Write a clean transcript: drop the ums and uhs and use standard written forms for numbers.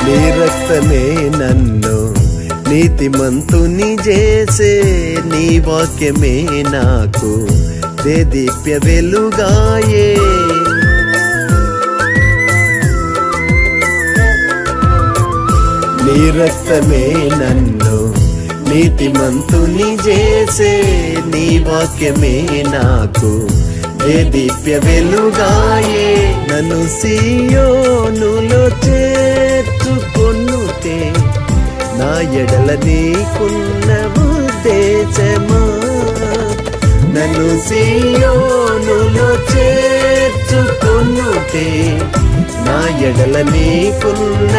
నీ రక్తమే నన్ను నీతిమంతుని చేసే, నీ వాక్యమే నాకు దేదీప్య వెలుగాయే. నీ రక్తమే నన్ను నీతిమంతుని చేసే, నీ వాక్యమే నాకు దేదీప్య వెలుగాయే. నన్ను సీయోనులో చేర్చుకొనుటే నా ఎడల నీకున్న ఉద్దేశమా. నన్ను సీయోనులో చేర్చుకొనుటే నా ఎడల నీకున్న